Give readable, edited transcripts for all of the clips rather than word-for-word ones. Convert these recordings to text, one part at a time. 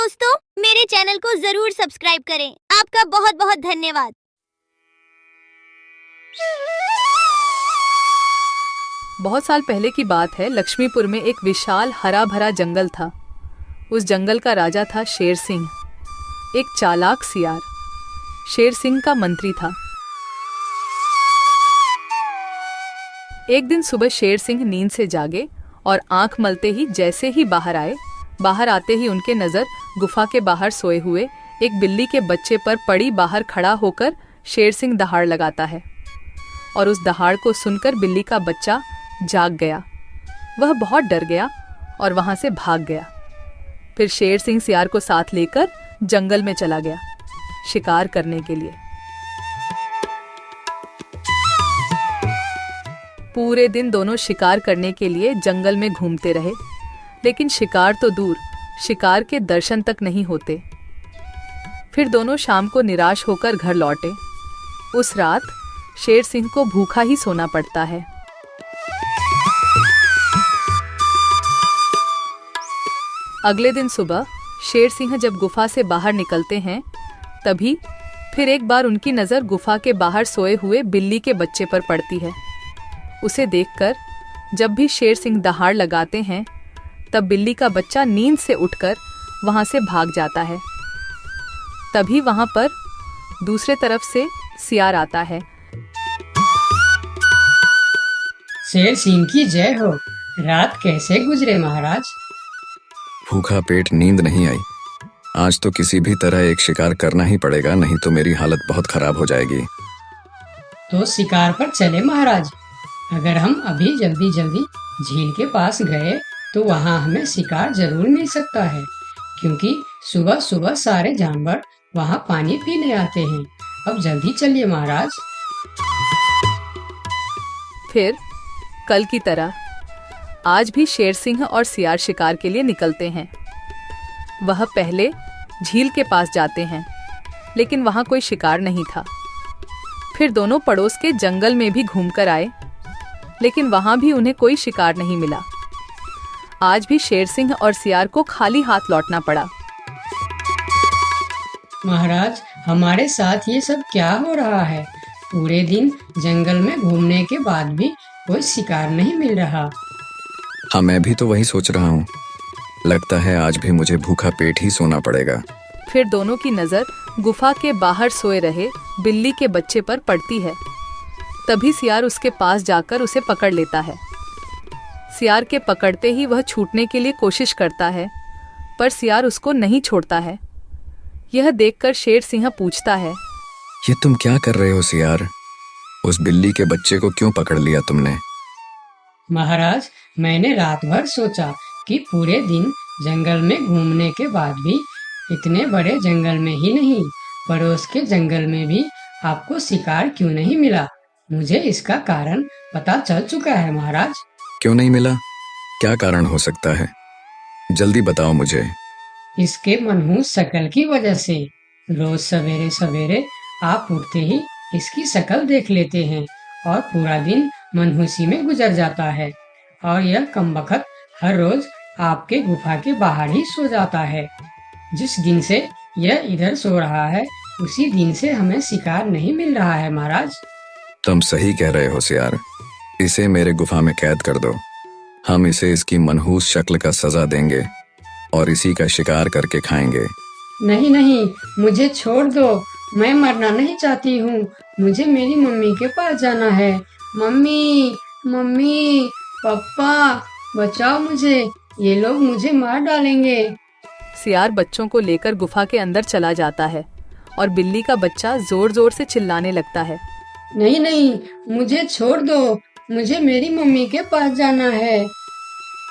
दोस्तों, मेरे चैनल को जरूर सब्सक्राइब करें। आपका बहुत बहुत धन्यवाद। बहुत साल पहले की बात है। लक्ष्मीपुर में एक विशाल हरा भरा जंगल था। उस जंगल का राजा था शेर सिंह, एक चालाक सियार। शेर सिंह का मंत्री था। एक दिन सुबह शेर सिंह नींद से जागे और आंख मलते ही जैसे ही बाहर आते ही उनके नजर गुफा के बाहर सोए हुए एक बिल्ली के बच्चे पर पड़ी। बाहर खड़ा होकर शेर सिंह दहाड़ लगाता है और उस दहाड़ को सुनकर बिल्ली का बच्चा जाग गया। वह बहुत डर गया और वहां से भाग गया। फिर शेर सिंह सियार को साथ लेकर जंगल में चला गया शिकार करने के लिए। पूरे दिन दोनों शिकार करने के लिए जंगल में घूमते रहे, लेकिन शिकार तो दूर, शिकार के दर्शन तक नहीं होते। फिर दोनों शाम को निराश होकर घर लौटे। उस रात शेर सिंह को भूखा ही सोना पड़ता है। अगले दिन सुबह शेर सिंह जब गुफा से बाहर निकलते हैं, तभी फिर एक बार उनकी नजर गुफा के बाहर सोए हुए बिल्ली के बच्चे पर पड़ती है। उसे देखकर जब भी शेर सिंह दहाड़ लगाते हैं, तब बिल्ली का बच्चा नींद से उठकर वहां से भाग जाता है। तभी वहां पर दूसरे तरफ से सियार आता है। शेर सिंह की जय हो। रात कैसे गुजरे महाराज? भूखा पेट, नींद नहीं आई। आज तो किसी भी तरह एक शिकार करना ही पड़ेगा, नहीं तो मेरी हालत बहुत खराब हो जाएगी। तो शिकार पर चले महाराज। अगर हम अभी जल्दी झील के पास गए तो वहाँ हमें शिकार जरूर मिल सकता है, क्योंकि सुबह सुबह सारे जानवर वहाँ पानी पीने आते हैं। अब जल्दी चलिए महाराज। फिर कल की तरह आज भी शेर सिंह और सियार शिकार के लिए निकलते हैं। वह पहले झील के पास जाते हैं, लेकिन वहां कोई शिकार नहीं था। फिर दोनों पड़ोस के जंगल में भी घूमकर आए, लेकिन वहां भी उन्हें कोई शिकार नहीं मिला। आज भी शेर सिंह और सियार को खाली हाथ लौटना पड़ा। महाराज, हमारे साथ ये सब क्या हो रहा है? पूरे दिन जंगल में घूमने के बाद भी कोई शिकार नहीं मिल रहा। हाँ, मैं भी तो वही सोच रहा हूँ। लगता है आज भी मुझे भूखा पेट ही सोना पड़ेगा। फिर दोनों की नजर गुफा के बाहर सोए रहे बिल्ली के बच्चे पर पड़ती है। तभी सियार उसके पास जाकर उसे पकड़ लेता है। सियार के पकड़ते ही वह छूटने के लिए कोशिश करता है, पर सियार उसको नहीं छोड़ता है। यह देखकर शेर सिंह पूछता है, ये तुम क्या कर रहे हो सियार? उस बिल्ली के बच्चे को क्यों पकड़ लिया तुमने? महाराज, मैंने रात भर सोचा कि पूरे दिन जंगल में घूमने के बाद भी इतने बड़े जंगल में ही नहीं, पड़ोस के जंगल में भी आपको शिकार क्यों नहीं मिला। मुझे इसका कारण पता चल चुका है महाराज। क्यों नहीं मिला? क्या कारण हो सकता है? जल्दी बताओ मुझे। इसके मनहूस शक्ल की वजह से। रोज सवेरे सवेरे आप उठते ही इसकी शक्ल देख लेते हैं और पूरा दिन मनहूसी में गुजर जाता है। और यह कमबख्त हर रोज आपके गुफा के बाहर ही सो जाता है। जिस दिन से यह इधर सो रहा है, उसी दिन से हमें शिकार नहीं मिल रहा है महाराज। तुम सही कह रहे हो सियार। इसे मेरे गुफा में कैद कर दो। हम इसे इसकी मनहूस शक्ल का सजा देंगे और इसी का शिकार करके खाएंगे। नहीं नहीं, मुझे छोड़ दो। मैं मरना नहीं चाहती हूँ। मुझे मेरी मम्मी के पास जाना है। मम्मी, मम्मी, पापा, बचाओ मुझे। ये लोग मुझे मार डालेंगे। सियार बच्चों को लेकर गुफा के अंदर चला जाता है और बिल्ली का बच्चा जोर जोर से चिल्लाने लगता है, नहीं नहीं, मुझे छोड़ दो। मुझे मेरी मम्मी के पास जाना है।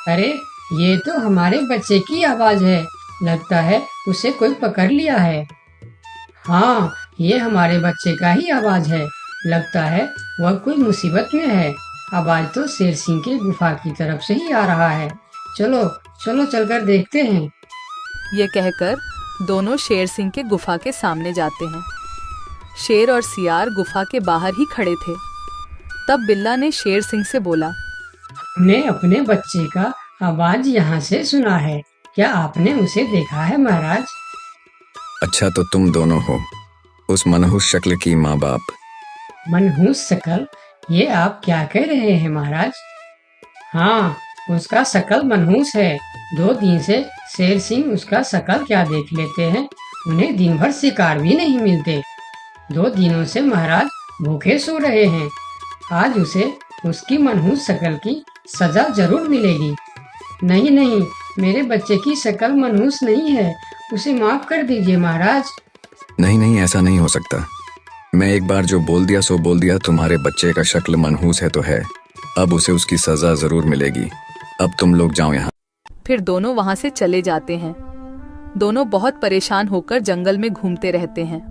अरे, ये तो हमारे बच्चे की आवाज है। लगता है उसे कोई पकड़ लिया है। हाँ, ये हमारे बच्चे का ही आवाज है। लगता है वह कोई मुसीबत में है। आवाज तो शेर सिंह के गुफा की तरफ से ही आ रहा है। चलो चलो, चलकर देखते हैं। ये कहकर दोनों शेर सिंह के गुफा के सामने जाते हैं। शेर और सियार गुफा के बाहर ही खड़े थे। तब बिल्ला ने शेर सिंह से बोला, हमने अपने बच्चे का आवाज यहाँ से सुना है। क्या आपने उसे देखा है महाराज? अच्छा तो तुम दोनों हो उस मनहूस शक्ल की माँ बाप। मनहूस शकल, ये आप क्या कह रहे हैं महाराज? हाँ, उसका शकल मनहूस है। 2 दिन से शेर सिंह उसका शकल क्या देख लेते हैं। उन्हें दिन भर शिकार भी नहीं मिलते। 2 दिनों से महाराज भूखे सो रहे हैं। आज उसे उसकी मनहूस शकल की सजा जरूर मिलेगी। नहीं नहीं, मेरे बच्चे की शकल मनहूस नहीं है, उसे माफ कर दीजिए महाराज। नहीं नहीं, ऐसा नहीं हो सकता। मैं एक बार जो बोल दिया सो बोल दिया। तुम्हारे बच्चे का शक्ल मनहूस है तो है, अब उसे उसकी सजा जरूर मिलेगी। अब तुम लोग जाओ यहाँ। फिर दोनों वहां से चले जाते हैं। दोनों बहुत परेशान होकर जंगल में घूमते रहते हैं।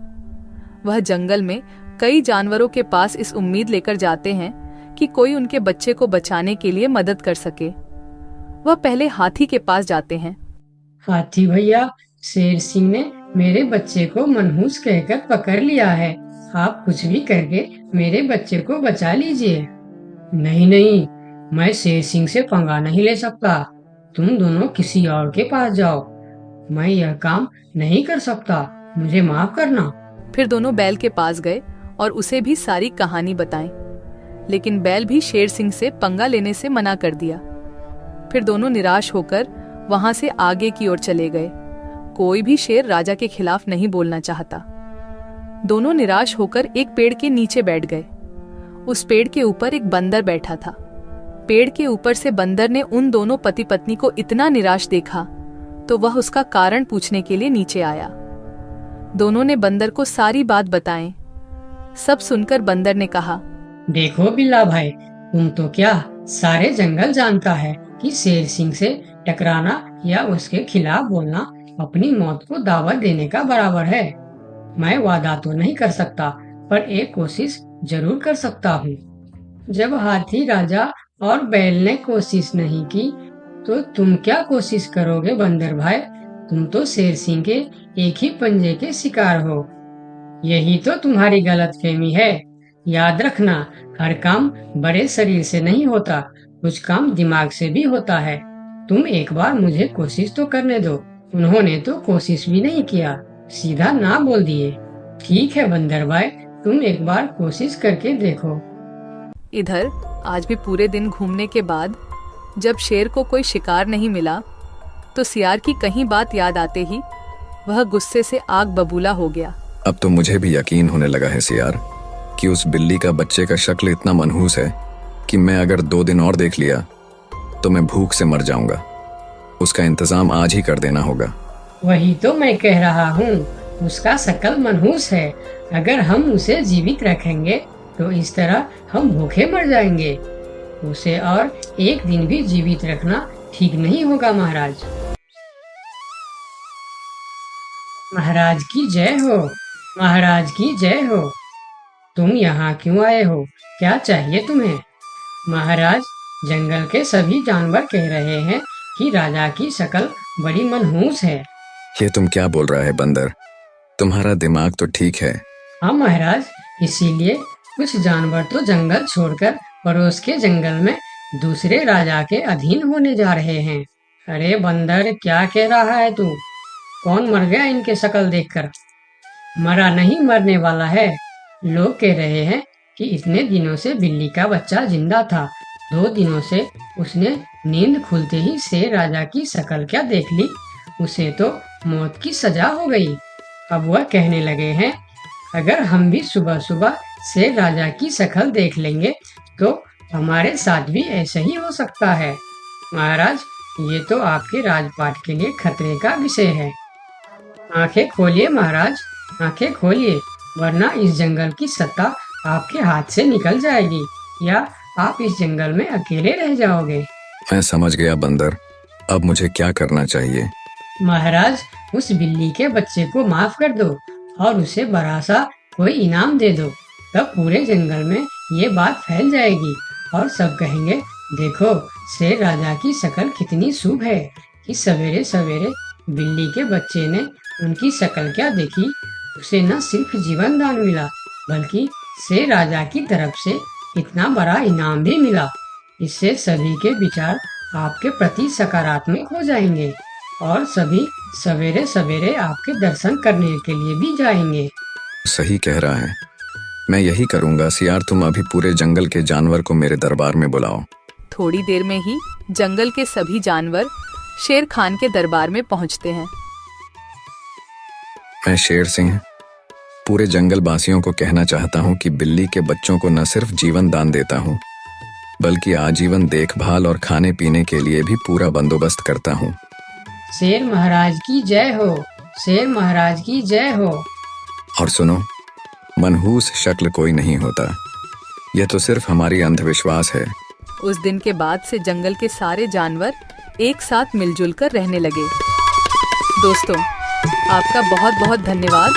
वह जंगल में कई जानवरों के पास इस उम्मीद लेकर जाते हैं कि कोई उनके बच्चे को बचाने के लिए मदद कर सके। वह पहले हाथी के पास जाते हैं। हाथी भैया, शेर सिंह ने मेरे बच्चे को मनहूस कहकर पकड़ लिया है। आप कुछ भी करके मेरे बच्चे को बचा लीजिए। नहीं नहीं, मैं शेर सिंह से पंगा नहीं ले सकता। तुम दोनों किसी और के पास जाओ। मैं यह काम नहीं कर सकता, मुझे माफ करना। फिर दोनों बैल के पास गए और उसे भी सारी कहानी बताई, लेकिन बैल भी शेर सिंह से पंगा लेने से मना कर दिया। फिर दोनों निराश होकर वहां से आगे की ओर चले गए। कोई भी शेर राजा के खिलाफ नहीं बोलना चाहता। दोनों निराश होकर एक पेड़ के नीचे बैठ गए। उस पेड़ के ऊपर एक बंदर बैठा था। पेड़ के ऊपर से बंदर ने उन दोनों पति पत्नी को इतना निराश देखा तो वह उसका कारण पूछने के लिए नीचे आया। दोनों ने बंदर को सारी बात बताई। सब सुनकर बंदर ने कहा, देखो बिल्ला भाई, तुम तो क्या सारे जंगल जानता है कि शेर सिंह से टकराना या उसके खिलाफ बोलना अपनी मौत को दावत देने का बराबर है। मैं वादा तो नहीं कर सकता, पर एक कोशिश जरूर कर सकता हूँ। जब हाथी राजा और बैल ने कोशिश नहीं की, तो तुम क्या कोशिश करोगे बंदर भाई? तुम तो शेर सिंह के एक ही पंजे के शिकार हो। यही तो तुम्हारी गलतफहमी है। याद रखना, हर काम बड़े शरीर से नहीं होता, कुछ काम दिमाग से भी होता है। तुम एक बार मुझे कोशिश तो करने दो। उन्होंने तो कोशिश भी नहीं किया, सीधा ना बोल दिए। ठीक है बंदर भाई, तुम एक बार कोशिश करके देखो। इधर आज भी पूरे दिन घूमने के बाद जब शेर को कोई शिकार नहीं मिला तो सियार की कहीं बात याद आते ही वह गुस्से से आग बबूला हो गया। अब तो मुझे भी यकीन होने लगा है सियार कि उस बिल्ली का बच्चे का शक्ल इतना मनहूस है कि मैं अगर 2 दिन और देख लिया तो मैं भूख से मर जाऊंगा। उसका इंतजाम आज ही कर देना होगा। वही तो मैं कह रहा हूँ, उसका शकल मनहूस है। अगर हम उसे जीवित रखेंगे तो इस तरह हम भूखे मर जाएंगे। उसे और एक दिन भी जीवित रखना ठीक नहीं होगा महाराज। महाराज की जय हो, महाराज की जय हो। तुम यहाँ क्यों आए हो? क्या चाहिए तुम्हें? महाराज, जंगल के सभी जानवर कह रहे हैं कि राजा की शक्ल बड़ी मनहूस है। ये तुम क्या बोल रहा है बंदर? तुम्हारा दिमाग तो ठीक है। हाँ महाराज, इसीलिए कुछ जानवर तो जंगल छोड़कर पड़ोस के जंगल में दूसरे राजा के अधीन होने जा रहे हैं। अरे बंदर, क्या कह रहा है तू? कौन मर गया इनके शक्ल देखकर? मरा नहीं, मरने वाला है। लोग कह रहे हैं कि इतने दिनों से बिल्ली का बच्चा जिंदा था। 2 दिनों से उसने नींद खुलते ही शेर राजा की शक्ल क्या देख ली, उसे तो मौत की सजा हो गई। अब वह कहने लगे हैं, अगर हम भी सुबह सुबह शेर राजा की शक्ल देख लेंगे तो हमारे साथ भी ऐसा ही हो सकता है। महाराज, ये तो आपके राजपाट के लिए खतरे का विषय है। आंखें खोलिए महाराज, आंखें खोलिए, वरना इस जंगल की सत्ता आपके हाथ से निकल जाएगी या आप इस जंगल में अकेले रह जाओगे। मैं समझ गया बंदर, अब मुझे क्या करना चाहिए? महाराज, उस बिल्ली के बच्चे को माफ कर दो और उसे बड़ा सा कोई इनाम दे दो। तब पूरे जंगल में ये बात फैल जाएगी और सब कहेंगे, देखो शेर राजा की शक्ल कितनी शुभ है कि सवेरे सवेरे बिल्ली के बच्चे ने उनकी शक्ल क्या देखी, उसे न सिर्फ जीवन दान मिला बल्कि शेर राजा की तरफ से इतना बड़ा इनाम भी मिला। इससे सभी के विचार आपके प्रति सकारात्मक हो जाएंगे। और सभी सवेरे सवेरे आपके दर्शन करने के लिए भी जाएंगे। सही कह रहा है, मैं यही करूंगा। सियार, तुम अभी पूरे जंगल के जानवर को मेरे दरबार में बुलाओ। थोड़ी देर में ही जंगल के सभी जानवर शेर खान के दरबार में पहुंचते हैं। मैं शेर सिंह पूरे जंगल वासियों को कहना चाहता हूँ कि बिल्ली के बच्चों को न सिर्फ जीवन दान देता हूँ, बल्कि आजीवन देखभाल और खाने पीने के लिए भी पूरा बंदोबस्त करता हूँ। शेर महाराज की जय हो, शेर महाराज की जय हो। और सुनो, मनहूस शक्ल कोई नहीं होता, यह तो सिर्फ हमारी अंधविश्वास है। उस दिन के बाद से जंगल के सारे जानवर एक साथ मिलजुल कर रहने लगे। दोस्तों, आपका बहुत बहुत धन्यवाद